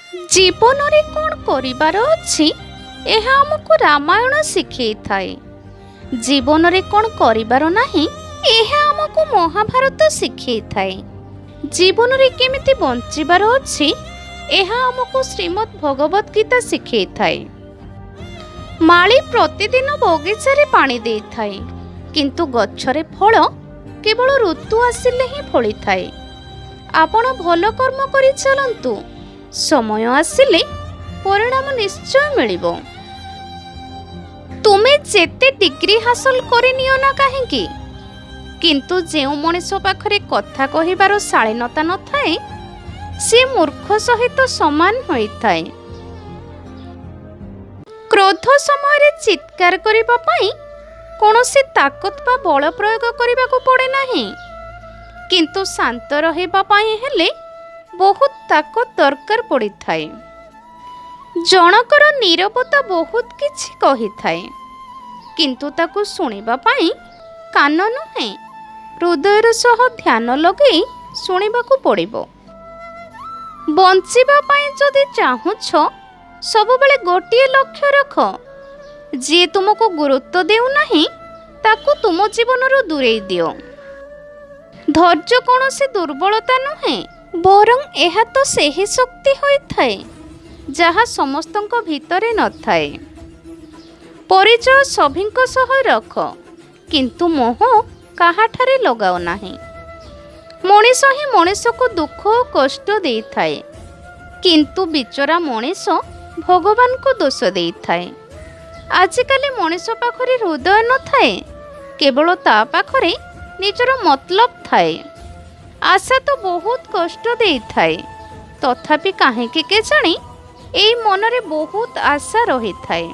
ଜୀବନରେ କ'ଣ କରିବାର ଅଛି ଏହା ଆମକୁ ରାମାୟଣ ଶିଖେଇଥାଏ। ଜୀବନରେ କ'ଣ କରିବାର ନାହିଁ ଏହା ଆମକୁ ମହାଭାରତ ଶିଖେଇଥାଏ। ଜୀବନରେ କେମିତି ବଞ୍ଚିବାର ଅଛି ଏହା ଆମକୁ ଶ୍ରୀମଦ୍ ଭଗବତ ଗୀତା ଶିଖେଇଥାଏ। ମାଳି ପ୍ରତିଦିନ ବଗିଚାରେ ପାଣି ଦେଇଥାଏ, କିନ୍ତୁ ଗଛରେ ଫଳ କେବଳ ଋତୁ ଆସିଲେ ହିଁ ଫଳିଥାଏ। ଆପଣ ଭଲ କର୍ମ କରି ଚାଲନ୍ତୁ, ସମୟ ଆସିଲେ ପରିଣାମ ନିଶ୍ଚୟ ମିଳିବ। ତୁମେ ଯେତେ ଡିଗ୍ରୀ ହାସଲ କରିନିଅ ନା କାହିଁକି, କିନ୍ତୁ ଯେଉଁ ମଣିଷ ପାଖରେ କଥା କହିବାର ଶାଳୀନତା ନଥାଏ ସେ ମୂର୍ଖ ସହିତ ସମାନ ହୋଇଥାଏ। କ୍ରୋଧ ସମୟରେ ଚିତ୍କାର କରିବା ପାଇଁ କୌଣସି ତାକତ ବା ବଳ ପ୍ରୟୋଗ କରିବାକୁ ପଡ଼େ ନାହିଁ, କିନ୍ତୁ ଶାନ୍ତ ରହିବା ପାଇଁ ହେଲେ ବହୁତ ତାକତ ଦରକାର ପଡ଼ିଥାଏ। ଜଣକର ନୀରବତା ବହୁତ କିଛି କହିଥାଏ, କିନ୍ତୁ ତାକୁ ଶୁଣିବା ପାଇଁ କାନ ନୁହେଁ ହୃଦୟର ସହ ଧ୍ୟାନ ଲଗାଇ ଶୁଣିବାକୁ ପଡ଼ିବ। ବଞ୍ଚିବା ପାଇଁ ଯଦି ଚାହୁଁଛ ସବୁବେଳେ ଗୋଟିଏ ଲକ୍ଷ୍ୟ ରଖ। ଯିଏ ତୁମକୁ ଗୁରୁତ୍ୱ ଦେଉନାହିଁ ତାକୁ ତୁମ ଜୀବନରୁ ଦୂରେଇ ଦିଅ। ଧୈର୍ଯ୍ୟ କୌଣସି ଦୁର୍ବଳତା ନୁହେଁ, ବରଂ ଏହା ତ ସେହି ଶକ୍ତି ହୋଇଥାଏ ଯାହା ସମସ୍ତଙ୍କ ଭିତରେ ନଥାଏ। ପରିଚୟ ସଭିଙ୍କ ସହ ରଖ, କିନ୍ତୁ ମୋହ କାହାଠାରେ ଲଗାଅ ନାହିଁ। ମଣିଷ ହିଁ ମଣିଷକୁ ଦୁଃଖ ଓ କଷ୍ଟ ଦେଇଥାଏ, କିନ୍ତୁ ବିଚରା ମଣିଷ ଭଗବାନଙ୍କୁ ଦୋଷ ଦେଇଥାଏ। ଆଜିକାଲି ମଣିଷ ପାଖରେ ହୃଦୟ ନଥାଏ, କେବଳ ତା ପାଖରେ ନିଜର ମତଲବ ଥାଏ। ଆଶା ତ ବହୁତ କଷ୍ଟ ଦେଇଥାଏ, ତଥାପି କାହିଁକି କେଜାଣି ଏଇ ମନରେ ବହୁତ ଆଶା ରହିଥାଏ।